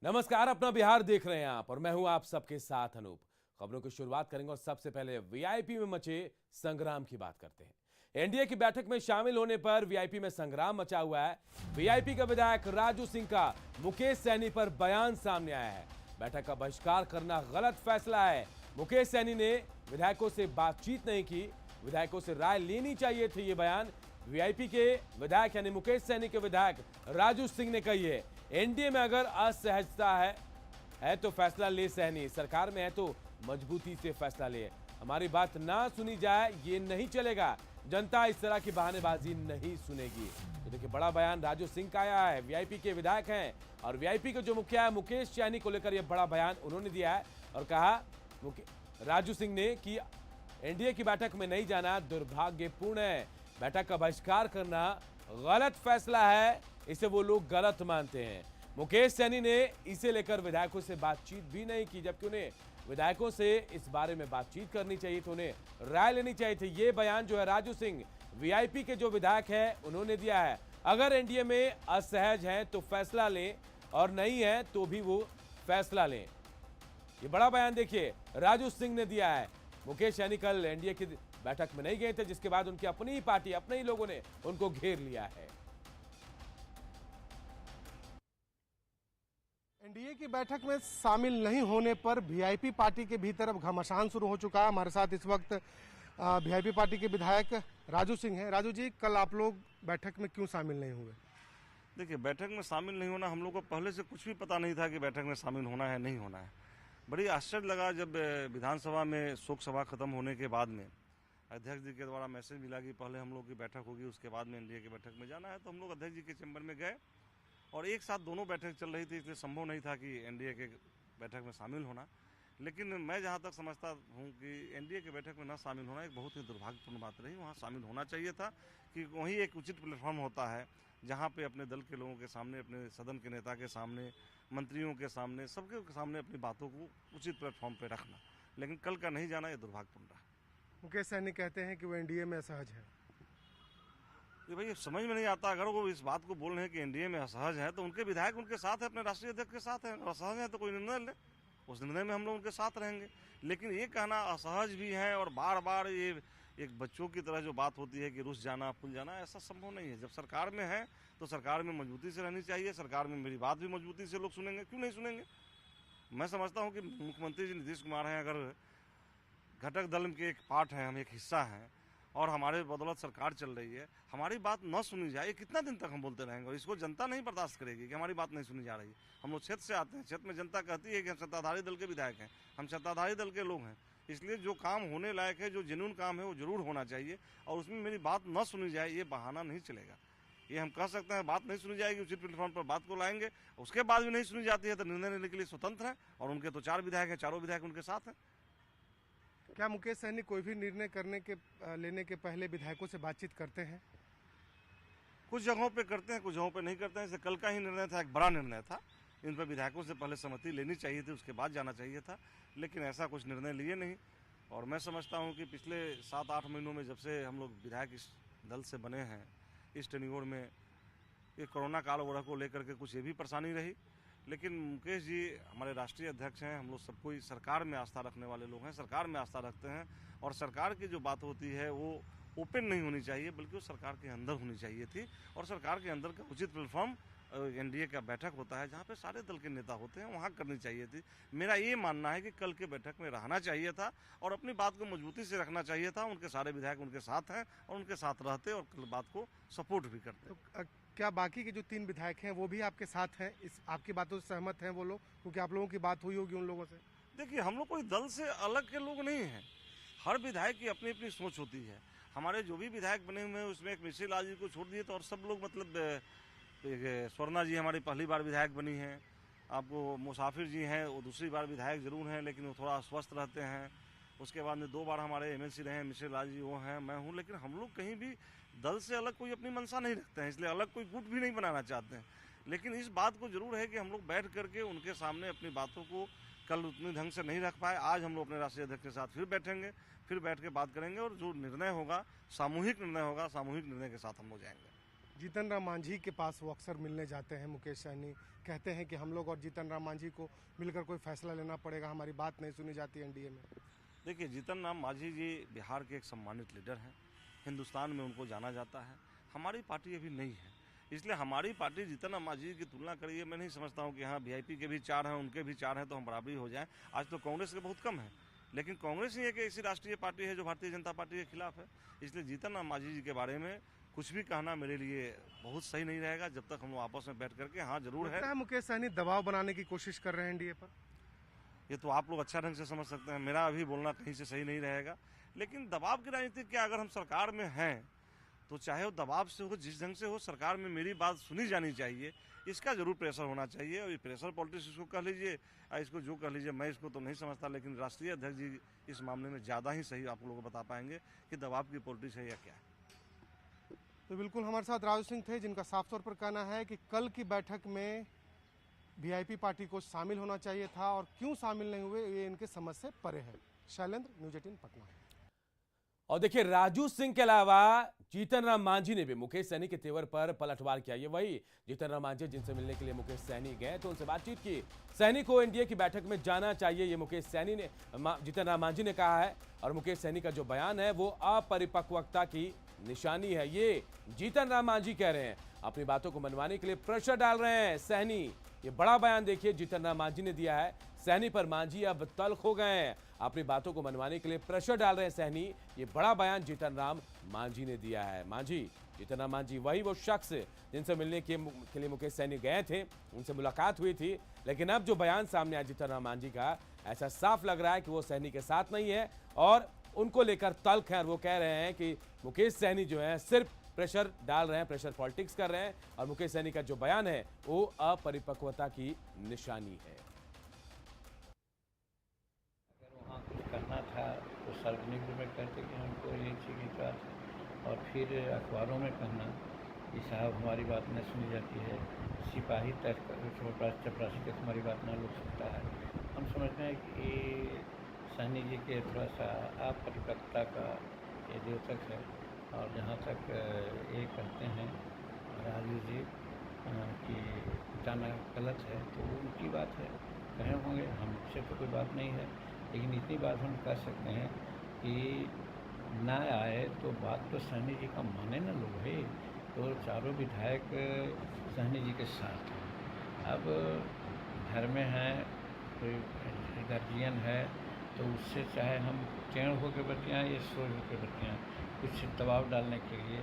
नमस्कार, अपना बिहार देख रहे हैं आप और मैं हूं आप सबके साथ अनूप। खबरों की शुरुआत करेंगे और सबसे पहले वीआईपी में मचे संग्राम की बात करते हैं। एनडीए की बैठक में शामिल होने पर वीआईपी में संग्राम मचा हुआ है। वीआईपी का विधायक राजू सिंह का मुकेश सैनी पर बयान सामने आया है। बैठक का बहिष्कार करना गलत फैसला है। मुकेश सैनी ने विधायकों से बातचीत नहीं की, विधायकों से राय लेनी चाहिए थी। ये बयान वीआईपी के विधायक यानी मुकेश सैनी के विधायक राजू सिंह ने कही है। एनडीए में अगर असहजता है तो फैसला ले सैनी, सरकार में है तो मजबूती से फैसला ले। हमारी बात ना सुनी जाए ये नहीं चलेगा, जनता इस तरह की बहानेबाजी नहीं सुनेगी। तो देखिए, बड़ा बयान राजू सिंह का आया है। वीआईपी के विधायक हैं और वीआईपी के जो मुखिया है मुकेश सैनी को लेकर यह बड़ा बयान उन्होंने दिया है और कहा राजू सिंह ने कि एनडीए की बैठक में नहीं जाना दुर्भाग्यपूर्ण है। बैठक का बहिष्कार करना गलत फैसला है, इसे वो लोग गलत मानते हैं। मुकेश सैनी ने इसे लेकर विधायकों से बातचीत भी नहीं की, जबकि उन्हें विधायकों से इस बारे में बातचीत करनी चाहिए थी, उन्हें राय लेनी चाहिए थी। ये बयान जो है राजू सिंह वीआईपी के जो विधायक है उन्होंने दिया है। अगर एनडीए में असहज हैं तो फैसला लें और नहीं है तो भी वो फैसला लें। ये बड़ा बयान देखिए राजू सिंह ने दिया है। मुकेश सैनी कल एनडीए की बैठक में नहीं गए थे, जिसके बाद उनकी अपनी ही पार्टी, अपने ही लोगों ने उनको घेर लिया है। एनडीए की बैठक में शामिल नहीं होने पर वीआईपी पार्टी के भीतर अब घमासान शुरू हो चुका है। हमारे साथ इस वक्त वीआईपी पार्टी के विधायक राजू सिंह हैं। राजू जी, कल आप लोग बैठक में क्यों शामिल नहीं हुए? देखिए, बैठक में शामिल नहीं होना, हम लोग को पहले से कुछ भी पता नहीं था कि बैठक में शामिल होना है नहीं होना है। बड़ी आश्चर्य लगा जब विधानसभा में शोक सभा खत्म होने के बाद में अध्यक्ष जी के द्वारा मैसेज मिला कि पहले हम लोग की बैठक होगी, उसके बाद में एनडीए की बैठक में जाना है। तो हम लोग अध्यक्ष जी के चैम्बर में गए और एक साथ दोनों बैठक चल रही थी, इसलिए संभव नहीं था कि एनडीए के बैठक में शामिल होना। लेकिन मैं जहां तक समझता हूं कि एनडीए के बैठक में न शामिल होना एक बहुत ही दुर्भाग्यपूर्ण बात रही। वहां शामिल होना चाहिए था कि वहीं एक उचित प्लेटफॉर्म होता है जहां पे अपने दल के लोगों के सामने, अपने सदन के नेता के सामने, मंत्रियों के सामने, सबके सामने अपनी बातों को उचित प्लेटफॉर्म पर रखना। लेकिन कल का नहीं जाना ये दुर्भाग्यपूर्ण रहा। मुकेश सैनी कहते हैं कि वो एनडीए में असहज है। ये भाई समझ में नहीं आता, अगर वो इस बात को बोल रहे हैं कि एनडीए में असहज है तो उनके विधायक उनके साथ है, अपने राष्ट्रीय अध्यक्ष के साथ है। असहज है तो कोई निर्णय ले, उस निर्णय में हम लोग उनके साथ रहेंगे। लेकिन ये कहना असहज भी है और बार बार ये एक बच्चों की तरह जो बात होती है कि रुस जाना फूल जाना, ऐसा संभव नहीं है। जब सरकार में है तो सरकार में मजबूती से रहनी चाहिए। सरकार में मेरी बात भी मजबूती से लोग सुनेंगे, क्यों नहीं सुनेंगे। मैं समझता हूँ कि मुख्यमंत्री जी नीतीश कुमार हैं, अगर घटक दल के एक पार्ट हैं, हम एक हिस्सा हैं और हमारे बदौलत सरकार चल रही है, हमारी बात न सुनी जाए, कितना दिन तक हम बोलते रहेंगे? और इसको जनता नहीं बर्दाश्त करेगी कि हमारी बात नहीं सुनी जा रही। हम लोग क्षेत्र से आते हैं, क्षेत्र में जनता कहती है कि हम सत्ताधारी दल के विधायक हैं, हम सत्ताधारी दल के लोग हैं, इसलिए जो काम होने लायक है, जो जेन्युइन काम है वो जरूर होना चाहिए। और उसमें मेरी बात न सुनी जाए ये बहाना नहीं चलेगा। ये हम कह सकते हैं बात नहीं सुनी जाएगी, उचित प्लेटफॉर्म पर बात को लाएंगे, उसके बाद भी नहीं सुनी जाती है तो निर्णय लेने के लिए स्वतंत्र है। और उनके तो 4 विधायक हैं, चारों विधायक उनके साथ हैं। क्या मुकेश सैनी कोई भी निर्णय लेने के पहले विधायकों से बातचीत करते हैं? कुछ जगहों पे करते हैं, कुछ जगहों पे नहीं करते हैं। जैसे कल का ही निर्णय था, एक बड़ा निर्णय था, इन पर विधायकों से पहले सहमति लेनी चाहिए थी, उसके बाद जाना चाहिए था। लेकिन ऐसा कुछ निर्णय लिए नहीं। और मैं समझता हूँ कि पिछले 7-8 महीनों में जब से हम लोग विधायक इस दल से बने हैं, इस टेन्योर में ये कोरोना काल वगैरह को लेकर के कुछ ये भी परेशानी रही। लेकिन मुकेश जी हमारे राष्ट्रीय अध्यक्ष हैं, हम लोग सब कोई सरकार में आस्था रखने वाले लोग हैं, सरकार में आस्था रखते हैं। और सरकार की जो बात होती है वो ओपन नहीं होनी चाहिए, बल्कि वो सरकार के अंदर होनी चाहिए थी। और सरकार के अंदर का उचित प्लेटफॉर्म एनडीए का बैठक होता है जहाँ पे सारे दल के नेता होते हैं, वहाँ करनी चाहिए थी। मेरा ये मानना है कि कल के बैठक में रहना चाहिए था और अपनी बात को मजबूती से रखना चाहिए था। उनके सारे विधायक उनके साथ हैं और उनके साथ रहते और कल बात को सपोर्ट भी करते। तो क्या बाकी के जो 3 विधायक हैं वो भी आपके साथ हैं, इस आपकी बातों से सहमत हैं वो लोग? क्योंकि आप लोगों की बात हुई होगी उन लोगों से। देखिए, हम लोग कोई दल से अलग के लोग नहीं हैं। हर विधायक की अपनी अपनी सोच होती है। हमारे जो भी विधायक बने हुए हैं उसमें एक मिश्री लाल जी को छोड़ दिए तो और सब लोग, मतलब स्वर्णा जी हमारी पहली बार विधायक बनी हैं, आपको मुसाफिर जी हैं, वो दूसरी बार विधायक जरूर हैं लेकिन वो थोड़ा अस्वस्थ रहते हैं। उसके बाद में 2 बार हमारे एमएलसी रहे हैं, मिश्री लाल जी वो हैं, मैं हूँ। लेकिन हम लोग कहीं भी दल से अलग कोई अपनी मंशा नहीं रखते हैं, इसलिए अलग कोई गुट भी नहीं बनाना चाहते हैं। लेकिन इस बात को जरूर है कि हम लोग बैठ करके उनके सामने अपनी बातों को कल उतनी ढंग से नहीं रख पाए। आज हम लोग अपने राष्ट्रीय अध्यक्ष के साथ फिर बैठेंगे, फिर बैठ के बात करेंगे और जो निर्णय होगा, सामूहिक निर्णय होगा, सामूहिक निर्णय के साथ हम लोग जाएंगे। जीतन राम मांझी के पास वो अक्सर मिलने जाते हैं। मुकेश सहनी कहते हैं कि हम लोग और जीतन राम मांझी को मिलकर कोई फैसला लेना पड़ेगा, हमारी बात नहीं सुनी जाती एनडीए में। देखिए, जीतन राम मांझी जी बिहार के एक सम्मानित लीडर हैं, हिंदुस्तान में उनको जाना जाता है। हमारी पार्टी अभी नहीं है, इसलिए हमारी पार्टी जीतन राम मांझी की तुलना करिए, मैं नहीं समझता हूँ कि हाँ वीआईपी के भी 4 हैं, उनके भी 4 हैं तो हम बराबरी हो जाएं। आज तो कांग्रेस के बहुत कम है, लेकिन कांग्रेस ही एक ऐसी राष्ट्रीय पार्टी है जो भारतीय जनता पार्टी के खिलाफ है। इसलिए जीतन राम मांझी जी के बारे में कुछ भी कहना मेरे लिए बहुत सही नहीं रहेगा, जब तक हम लोग आपस में बैठ करके। हाँ जरूर है, मुकेश सहनी दबाव बनाने की कोशिश कर रहे हैं एनडीए पर। ये तो आप लोग अच्छा ढंग से समझ सकते हैं, मेरा अभी बोलना कहीं से सही नहीं रहेगा। लेकिन दबाव की राजनीति क्या, अगर हम सरकार में हैं तो चाहे वो दबाव से हो, जिस ढंग से हो, सरकार में मेरी बात सुनी जानी चाहिए, इसका जरूर प्रेशर होना चाहिए। और ये प्रेशर पॉलिटिक्स इसको कह लीजिए, इसको जो कह लीजिए, मैं इसको तो नहीं समझता, लेकिन राष्ट्रीय अध्यक्ष जी इस मामले में ज़्यादा ही सही आप लोगों को बता पाएंगे कि दबाव की पॉलिटिक्स है या क्या है। तो बिल्कुल हमारे साथ राजू सिंह थे, जिनका साफ तौर पर कहना है कि कल की बैठक में वीआईपी पार्टी को शामिल होना चाहिए था और क्यों शामिल नहीं हुए ये इनके समझ से परे है। शैलेंद्र, न्यूज़ 18 पटना। और देखिए, राजू सिंह के अलावा जीतन राम मांझी ने भी मुकेश सहनी के तेवर पर पलटवार किया। ये वही जीतन राम मांझी जिनसे मिलने के लिए मुकेश सहनी गए तो उनसे बातचीत की। सहनी को एनडीए की बैठक में जाना चाहिए, ये मुकेश सहनी ने जीतन राम मांझी ने कहा है। और मुकेश सहनी का जो बयान है वो अपरिपक्वता की निशानी है, ये जीतन राम मांझी कह रहे हैं। अपनी बातों को मनवाने के लिए प्रेशर डाल रहे हैं सहनी। ये बड़ा बयान देखिए जीतन राम मांझी ने दिया है। सहनी पर मांझी अब तल्ख हो गए हैं, अपनी बातों को मनवाने के लिए प्रेशर डाल रहे हैं सहनी। ये बड़ा बयान जीतन राम मांझी ने दिया है। जीतन राम मांझी वही वो शख्स जिनसे मिलने के लिए मुकेश सहनी गए थे, उनसे मुलाकात हुई थी। लेकिन अब जो बयान सामने आया जीतन राम मांझी का, ऐसा साफ लग रहा है कि वो सहनी के साथ नहीं है और उनको लेकर तल्ख है। और वो कह रहे हैं कि मुकेश सहनी जो है सिर्फ प्रेशर डाल रहे हैं, प्रेशर पॉलिटिक्स कर रहे हैं। और मुकेश सहनी का जो बयान है वो अपरिपक्वता की निशानी है। अगर वहाँ कुछ करना था तो सार्वजनिक रूप में कहते कि हमको ये चीज़ की बात है, और फिर अखबारों में कहना कि साहब हमारी बात न सुनी जाती है, सिपाही तक चपरासी तक हमारी बात न लुट सकता है। हम समझते हैं कि सहनी जी के थोड़ा सा अपरिपक्वता का ये द्योतक है। और जहाँ तक ये कहते हैं राजू जी कि जाना गलत है, तो उनकी बात है, कहे होंगे, हमसे तो कोई बात नहीं है। लेकिन इतनी बात हम कह सकते हैं कि ना आए तो बात तो सहनी जी का माने ना लोग है। तो चारों विधायक सहनी जी के साथ हैं। अब घर में हैं, कोई गार्जियन है, तो उससे चाहे हम टेढ़ होकर बतियाएँ या सोच होकर बतियाएँ, कुछ दबाव डालने के लिए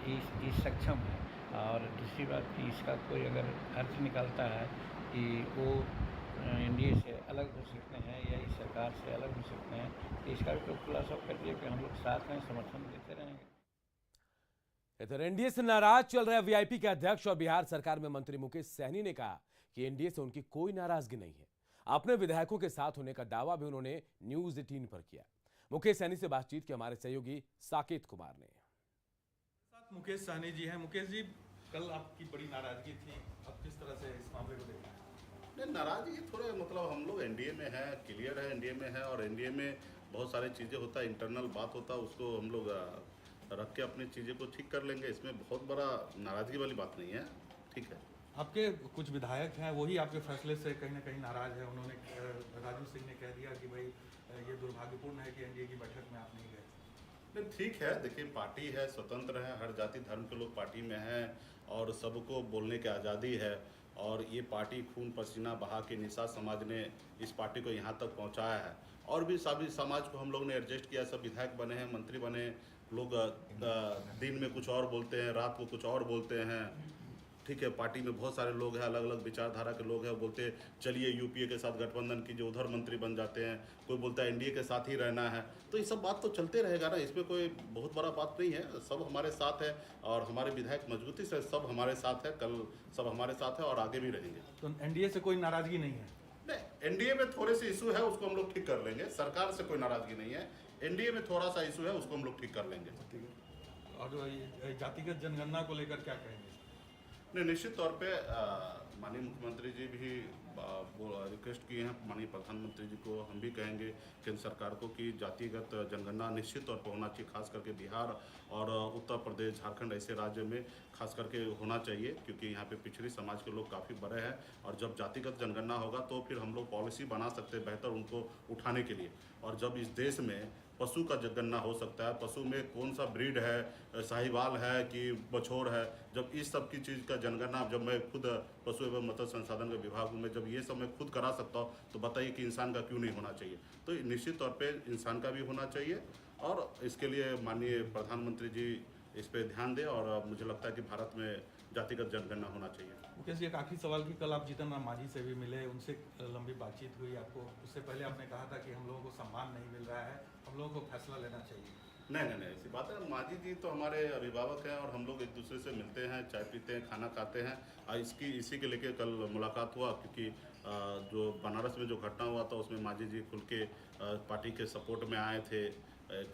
ये सक्षम है। और दूसरी बात कि इसका कोई अगर अर्थ निकालता है कि वो एनडीए से अलग हो सकते हैं या इस सरकार से अलग हो सकते हैं, तो इसका भी तो खुलासा कर दिया कि हम लोग साथ हैं, समर्थन देते रहेंगे। इधर एनडीए से नाराज चल रहे वीआईपी के अध्यक्ष और बिहार सरकार में मंत्री मुकेश सहनी ने कहा कि एनडीए से उनकी कोई नाराजगी नहीं है। अपने विधायकों के साथ होने का दावा भी उन्होंने न्यूज़ 18 पर किया। मुकेश सहनी से बातचीत की हमारे सहयोगी साकेत कुमार ने। साथ मुकेश सहनी जी हैं। मुकेश जी, कल आपकी बड़ी नाराजगी थी, अब किस तरह से इस मामले को देखा है? नहीं, नाराजगी थोड़े मतलब हम लोग एनडीए में है, क्लियर है, एनडीए में है। और एनडीए में बहुत सारी चीज़ें होता है, इंटरनल बात होता है, उसको हम लोग रख के अपनी चीज़ें को ठीक कर लेंगे। इसमें बहुत बड़ा नाराज़गी वाली बात नहीं है, ठीक है। आपके कुछ विधायक हैं, वही आपके फैसले से कहीं ना कहीं नाराज है। उन्होंने राजू सिंह ने कह दिया कि भाई ये दुर्भाग्यपूर्ण है कि एनडीए की बैठक में आप नहीं गए। नहीं, ठीक है, देखिए पार्टी है, स्वतंत्र है, हर जाति धर्म के लोग पार्टी में हैं और सबको बोलने की आज़ादी है। और ये पार्टी खून पसीना बहा के निषाद समाज ने इस पार्टी को यहाँ तक पहुँचाया है। और भी सभी समाज को हम लोग ने एडजस्ट किया, सब विधायक बने हैं, मंत्री बने। लोग दिन में कुछ और बोलते हैं, रात को कुछ और बोलते हैं, ठीक है। पार्टी में बहुत सारे लोग हैं, अलग अलग विचारधारा के लोग हैं, बोलते हैं चलिए यूपीए के साथ गठबंधन कीजिए, उधर मंत्री बन जाते हैं। कोई बोलता है एनडीए के साथ ही रहना है। तो ये सब बात तो चलते रहेगा ना, इसमें कोई बहुत बड़ा बात नहीं है। सब हमारे साथ है और हमारे विधायक मजबूती से सब हमारे साथ है, कल सब हमारे साथ है और आगे भी रहेंगे। तो एनडीए से कोई नाराजगी नहीं है? नहीं, एनडीए में थोड़े से इशू है, उसको हम लोग ठीक कर लेंगे। सरकार से कोई नाराजगी नहीं है, एनडीए में थोड़ा सा इशू है, उसको हम लोग ठीक कर लेंगे। और जातिगत जनगणना को लेकर क्या कहेंगे? नहीं, निश्चित तौर पे माननीय मुख्यमंत्री जी भी रिक्वेस्ट किए हैं माननीय प्रधानमंत्री जी को। हम भी कहेंगे केंद्र सरकार को कि जातिगत जनगणना निश्चित तौर पर होना चाहिए, खास करके बिहार और उत्तर प्रदेश, झारखंड ऐसे राज्य में खास करके होना चाहिए, क्योंकि यहाँ पे पिछड़ी समाज के लोग काफ़ी बड़े हैं। और जब जातिगत जनगणना होगा तो फिर हम लोग पॉलिसी बना सकते हैं बेहतर उनको उठाने के लिए। और जब इस देश में पशु का जनगणना हो सकता है, पशु में कौन सा ब्रीड है, साहिवाल है कि बछौर है, जब इस सब की चीज़ का जनगणना जब मैं खुद पशु एवं मत्स्य संसाधन के विभाग में जब ये सब मैं खुद करा सकता हूँ, तो बताइए कि इंसान का क्यों नहीं होना चाहिए। तो निश्चित तौर पे इंसान का भी होना चाहिए और इसके लिए माननीय प्रधानमंत्री जी इस पर ध्यान दें और मुझे लगता है कि भारत में जातिगत जनगणना होना चाहिए। मुकेश जी, एक आखिरी सवाल की कल आप जीतन राम मांझी से भी मिले, उनसे लंबी बातचीत हुई आपको, उससे पहले आपने कहा था कि हम लोगों को सम्मान नहीं मिल रहा है, हम लोगों को फैसला लेना चाहिए। नहीं ऐसी बात है। मांझी जी तो हमारे अभिभावक हैं और हम लोग एक दूसरे से मिलते हैं, चाय पीते हैं, खाना खाते हैं। और इसी के लेके कल मुलाकात हुआ, क्योंकि जो बनारस में जो घटना हुआ था उसमें मांझी जी खुल के पार्टी के सपोर्ट में आए थे,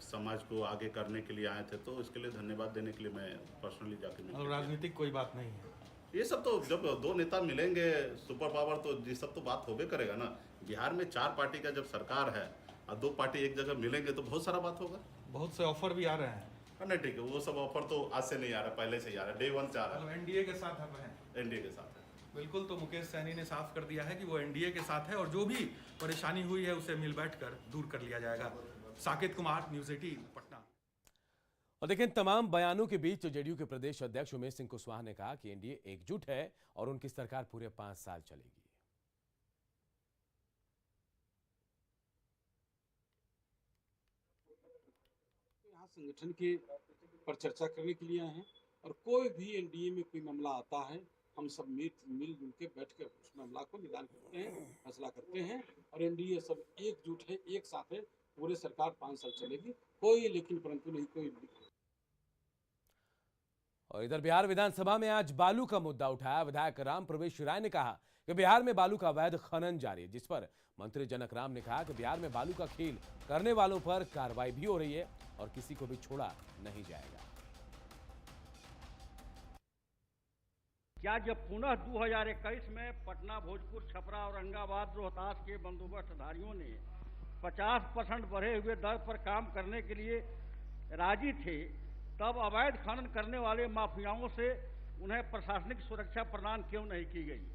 समाज को आगे करने के लिए आए थे। तो इसके लिए धन्यवाद देने के लिए मैं पर्सनली जाके मिला। और राजनीतिक कोई बात नहीं है, ये सब तो जब दो नेता मिलेंगे सुपर पावर, तो ये सब तो बात होबे करेगा ना। बिहार में 4 पार्टी का जब सरकार है और 2 पार्टी एक जगह मिलेंगे तो बहुत सारा बात होगा। बहुत से ऑफर भी आ रहे हैं। नहीं ठीक है, वो सब ऑफर तो आज से नहीं आ रहा, पहले से ही आ रहा है, डे 1 से आ रहा है। एनडीए के साथ आप हैं? एनडीए के साथ है बिल्कुल। तो मुकेश सहनी ने साफ कर दिया है कि वो एनडीए के साथ है और जो भी परेशानी हुई है उसे मिल बैठ कर दूर कर लिया जाएगा। साकेत कुमार, न्यूज़ 18 पटना। और देखें, तमाम बयानों के बीच जेडीयू के प्रदेश अध्यक्ष उमेश सिंह कुशवाहा ने कहा कि एनडीए एकजुट है और उनकी सरकार पूरे 5 साल चलेगी। यहाँ संगठन के पर चर्चा करने के लिए आए हैं और कोई भी एनडीए में कोई मामला आता है, हम सब मिलजुल के बैठकर उस मामला को निदान करते हैं, फैसला करते हैं और एनडीए सब एकजुट है, एक साथ है, पूरे सरकार 5 साल चलेगी, कोई लेकिन परंतु नहीं कोई। और इधर बिहार विधानसभा में आज बालू का मुद्दा उठाया। विधायक राम प्रवेश राय ने कहा कि बिहार में बालू का अवैध खनन जारी है, जिस पर मंत्री जनक राम ने कहा कि बिहार में बालू का खेल करने वालों पर कार्रवाई भी हो रही है और किसी को भी छोड़ा नहीं जाएगा। क्या जब पुनः 2021 में पटना, भोजपुर, छपरा, औरंगाबाद, रोहतास के बंदोबस्तधारियों ने 50% बढ़े हुए दर पर काम करने के लिए राजी थे, तब अवैध खनन करने वाले माफियाओं से उन्हें प्रशासनिक सुरक्षा प्रदान क्यों नहीं की गई?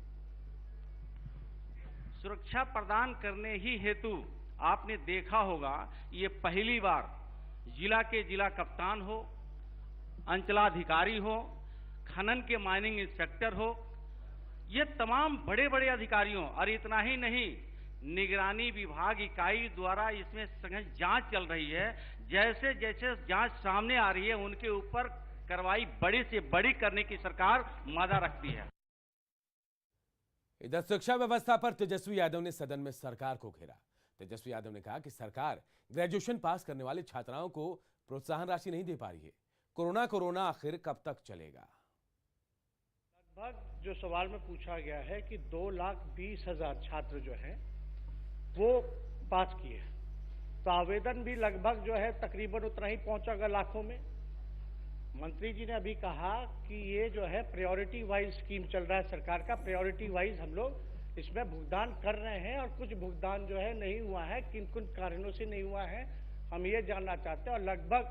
सुरक्षा प्रदान करने ही हेतु आपने देखा होगा, ये पहली बार जिला के जिला कप्तान हो, अंचलाधिकारी हो, खनन के माइनिंग इंस्पेक्टर हो, ये तमाम बड़े बड़े अधिकारियों, और इतना ही नहीं, निगरानी विभाग इकाई द्वारा इसमें सघन जांच चल रही है। जैसे जैसे जांच सामने आ रही है उनके ऊपर कार्रवाई बड़ी से बड़ी करने की सरकार मादा रखती है। इधर शिक्षा व्यवस्था पर तेजस्वी यादव ने सदन में सरकार को घेरा। तेजस्वी यादव ने कहा कि सरकार ग्रेजुएशन पास करने वाले छात्राओं को प्रोत्साहन राशि नहीं दे पा रही है। कोरोना आखिर कब तक चलेगा? लगभग जो सवाल में पूछा गया है कि 2,20,000 छात्र जो है वो पास किए, तो आवेदन भी लगभग जो है तकरीबन उतना ही पहुंचागा लाखों में। मंत्री जी ने अभी कहा कि ये जो है प्रायोरिटी वाइज स्कीम चल रहा है सरकार का, प्रायोरिटी वाइज हम लोग इसमें भुगतान कर रहे हैं और कुछ भुगतान जो है नहीं हुआ है, किन किन कारणों से नहीं हुआ है हम ये जानना चाहते हैं। और लगभग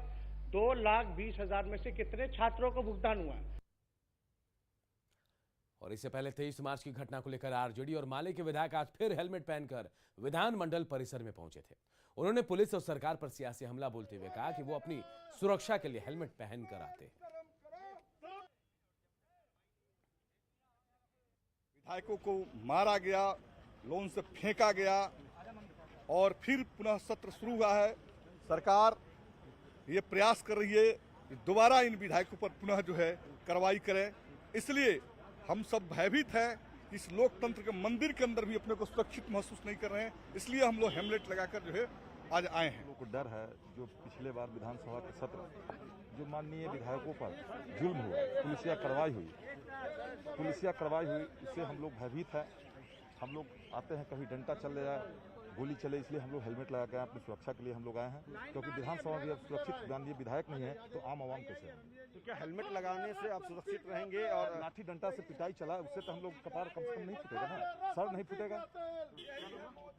2,20,000 में से कितने छात्रों को भुगतान हुआ है? और इससे पहले 23 मार्च की घटना को लेकर आरजेडी और माले के विधायक आज फिर हेलमेट पहनकर विधानमंडल परिसर में पहुंचे थे। उन्होंने पुलिस और सरकार पर सियासी हमला बोलते हुए कहा कि वो अपनी सुरक्षा के लिए हेलमेट पहनकर आते हैं। विधायकों को मारा गया, लोन से फेंका गया और फिर पुनः सत्र शुरू हुआ है। सरकार ये प्रयास कर रही है कि दोबारा इन विधायकों पर पुनः जो है कार्रवाई करें। इसलिए हम सब भयभीत हैं कि इस लोकतंत्र के मंदिर के अंदर भी अपने को सुरक्षित महसूस नहीं कर रहे हैं। इसलिए हम लोग हेलमेट लगाकर जो है आज आए हैं। लोगों को डर है जो पिछले बार विधानसभा के सत्र जो माननीय विधायकों पर जुल्म हुआ, पुलिसिया कार्रवाई हुई, उससे हम लोग भयभीत हैं। हम लोग आते हैं, कभी डंडा चल जाए, गोली चले, इसलिए हम लोग हेलमेट लगा के अपनी सुरक्षा के लिए हम लोग आए हैं, क्योंकि विधानसभा में अब सुरक्षित माननीय विधायक नहीं है तो आम आवाम कैसे है। तो क्या हेलमेट लगाने से आप सुरक्षित रहेंगे? और लाठी डंडा से पिटाई चला, उससे तो हम लोग कपार कम से कम नहीं फूटेगा ना, सर नहीं फूटेगा।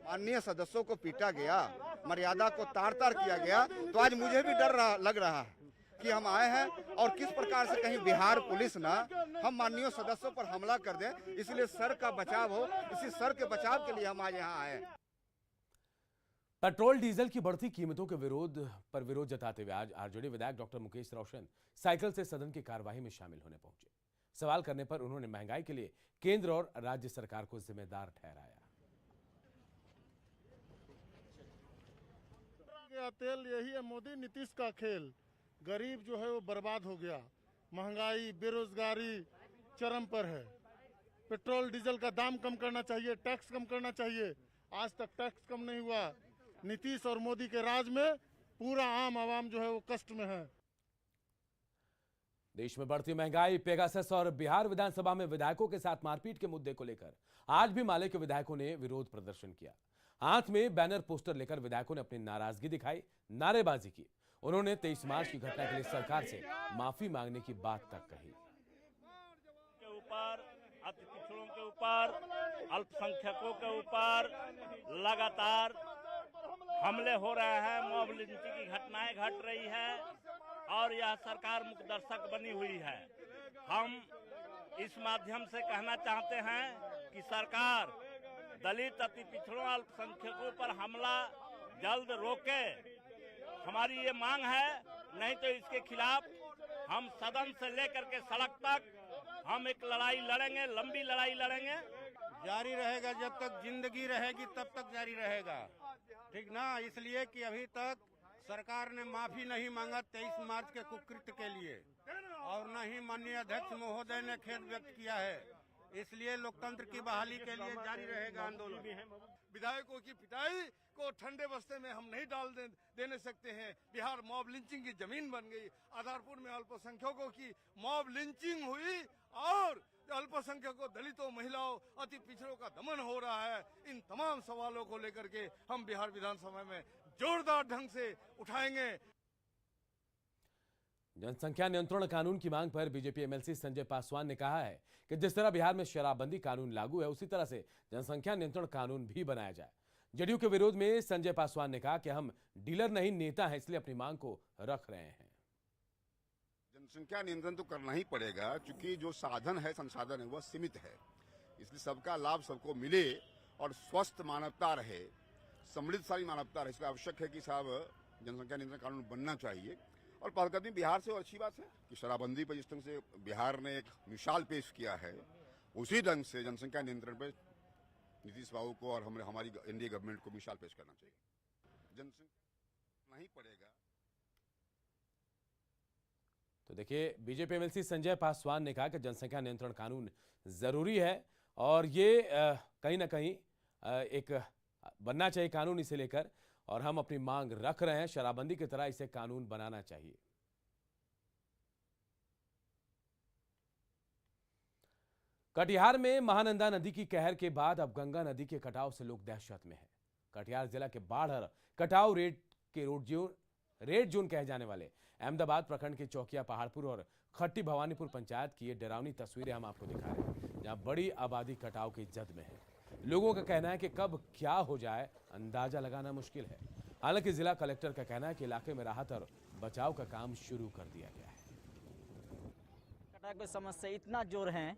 माननीय सदस्यों को पीटा गया, मर्यादा को तार तार किया गया, तो आज मुझे भी डर लग रहा है कि हम आए हैं और किस प्रकार से कहीं बिहार पुलिस ना हम माननीय सदस्यों पर हमला कर दे, इसलिए सर का बचाव हो, इसी सर के बचाव के लिए हम आज यहाँ आए। पेट्रोल डीजल की बढ़ती कीमतों के विरोध जताते हुए आज आरजेडी विधायक डॉक्टर मुकेश रोशन साइकिल से सदन की कार्यवाही में शामिल होने पहुंचे। सवाल करने पर उन्होंने महंगाई के लिए केंद्र और राज्य सरकार को जिम्मेदार ठहराया। तेल यही है मोदी नीतीश का खेल, गरीब जो है वो बर्बाद हो गया, महंगाई बेरोजगारी चरम पर है। पेट्रोल डीजल का दाम कम करना चाहिए, टैक्स कम करना चाहिए, आज तक टैक्स कम नहीं हुआ। नीतीश और मोदी के राज में पूरा आम आवाम जो है वो कष्ट में है। देश में बढ़ती महंगाई, पेगासस और बिहार विधानसभा में विधायकों के साथ मारपीट के मुद्दे को लेकर आज भी माले के विधायकों ने विरोध प्रदर्शन किया। हाथ में बैनर पोस्टर लेकर विधायकों ने अपनी नाराजगी दिखाई, नारेबाजी की। उन्होंने 23 मार्च की घटना के लिए सरकार से माफी मांगने की बात तक कही। के ऊपर, अति पिछड़ों के ऊपर, अल्पसंख्यकों के ऊपर लगातार हमले हो रहे हैं, मॉब लिंचिंग की घटनाएं घट रही है और यह सरकार मुकदर्शक बनी हुई है। हम इस माध्यम से कहना चाहते हैं कि सरकार दलित, अति पिछड़ों, अल्पसंख्यकों पर हमला जल्द रोके। हमारी ये मांग है, नहीं तो इसके खिलाफ हम सदन से लेकर के सड़क तक हम एक लड़ाई लड़ेंगे, लंबी लड़ाई लड़ेंगे। जारी रहेगा, जब तक जिंदगी रहेगी तब तक जारी रहेगा, ठीक ना। इसलिए कि अभी तक सरकार ने माफी नहीं मांगा 23 मार्च के कुकृत्य के लिए, और न ही माननीय अध्यक्ष महोदय ने खेद व्यक्त किया है। इसलिए लोकतंत्र की बहाली के लिए जारी रहेगा आंदोलन। विधायकों की पिटाई को ठंडे बस्ते में हम नहीं डाल देने सकते हैं। बिहार मॉब लिंचिंग की जमीन बन गई। आधारपुर में अल्पसंख्यकों की मॉब लिंचिंग हुई और अल्पसंख्यकों, दलितों, महिलाओं, अति पिछड़ों का दमन हो रहा है। इन तमाम सवालों को लेकर के हम बिहार विधानसभा में जोरदार ढंग से उठाएंगे। जनसंख्या नियंत्रण कानून की मांग पर बीजेपी एमएलसी संजय पासवान ने कहा है कि जिस तरह बिहार में शराबबंदी कानून लागू है, उसी तरह से जनसंख्या नियंत्रण कानून भी बनाया जाए। जदयू के विरोध में संजय पासवान ने कहा कि हम डीलर नहीं नेता हैं, इसलिए अपनी मांग को रख रहे हैं। जनसंख्या नियंत्रण तो करना ही पड़ेगा, क्योंकि जो साधन है, संसाधन है, वह सीमित है। इसलिए सबका लाभ सबको मिले और स्वस्थ मानवता रहे, समृद्धशाली मानवता रहे। इसलिए आवश्यक है कि साहब जनसंख्या नियंत्रण कानून बनना चाहिए। और पहलकदमी बिहार से, और अच्छी बात है कि शराबबंदी पर जिस ढंग से बिहार ने एक मिसाल पेश किया है, उसी ढंग से जनसंख्या नियंत्रण पर नीतीश बाबू को और हमारी एनडीए गवर्नमेंट को मिसाल पेश करना चाहिए। जनसंख्या नहीं पड़ेगा। तो देखिए, बीजेपी एमएलसी संजय पासवान ने कहा कि जनसंख्या नियंत्रण कानून जरूरी है और ये कहीं ना कहीं एक बनना चाहिए कानून, इसे लेकर, और हम अपनी मांग रख रहे हैं। शराबबंदी की तरह इसे कानून बनाना चाहिए। कटिहार में महानंदा नदी की कहर के बाद अब गंगा नदी के कटाव से लोग दहशत में हैं। कटिहार जिला के बाढ़ कटाव रेड जोन कहे जाने वाले अहमदाबाद प्रखंड के चौकिया, पहाड़पुर और खट्टी भवानीपुर पंचायत की ये डरावनी तस्वीरें हम आपको दिखा रहे हैं, जहां बड़ी आबादी कटाव की जद में है। लोगों का कहना है कि कब क्या हो जाए अंदाजा लगाना मुश्किल है। हालांकि जिला कलेक्टर का कहना है कि इलाके में राहत और बचाव का काम शुरू कर दिया गया है। कटाव की समस्या इतना जोर है,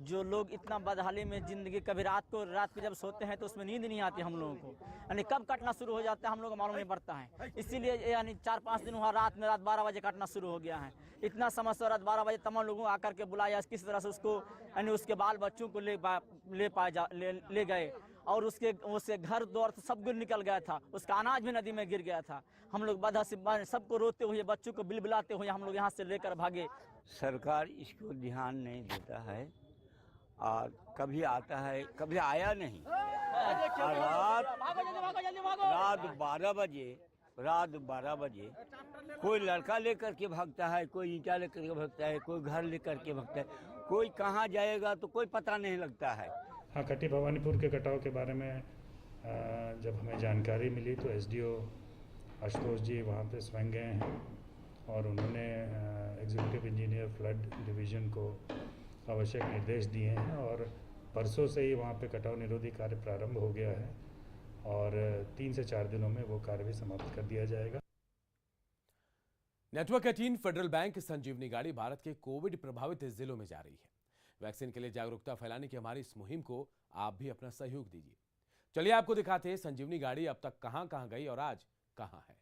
जो लोग इतना बदहाली में जिंदगी, कभी रात को जब सोते हैं तो उसमें नींद नहीं आती हम लोगों को, यानी कब कटना शुरू हो जाता है हम लोग को मालूम नहीं पड़ता है। इसीलिए यानी 4-5 दिन हुआ, रात 12 बजे कटना शुरू हो गया है। इतना समस्या, रात 12 बजे तमाम लोगों को आकर के बुलाया, किसी तरह से उसको यानी उसके बाल बच्चों को ले गए और उसके घर द्वार सब कुछ निकल गया था। उसका अनाज भी नदी में गिर गया था। हम लोग बाधा से सबको रोते हुए, बच्चों को बिलबिलाते हुए हम लोग यहाँ से लेकर भागे। सरकार इसको ध्यान नहीं देता है और कभी आता है, कभी आया नहीं। रात 12 बजे कोई लड़का लेकर के भागता है, कोई ईंटा लेकर के भागता है, कोई घर लेकर के भागता है, कोई कहाँ जाएगा तो कोई पता नहीं लगता है। हाँ, खट्टी भवानीपुर के कटाव के बारे में जब हमें जानकारी मिली तो एसडीओ आशुतोष जी वहाँ पे स्वयं गए हैं और उन्होंने एग्जीक्यूटिव इंजीनियर फ्लड डिवीज़न को आवश्यक निर्देश दिए हैं और परसों से ही वहाँ पे कटाव निरोधी कार्य प्रारंभ हो गया है और 3 से 4 दिनों में वो कार्य भी समाप्त कर दिया जाएगा। नेटवर्क 18 फेडरल बैंक संजीवनी गाड़ी भारत के कोविड प्रभावित जिलों में जा रही है। वैक्सीन के लिए जागरूकता फैलाने की हमारी इस मुहिम को आप भी अपना सहयोग दीजिए। चलिए आपको दिखाते हैं संजीवनी गाड़ी अब तक कहां-कहां गई और आज कहां है।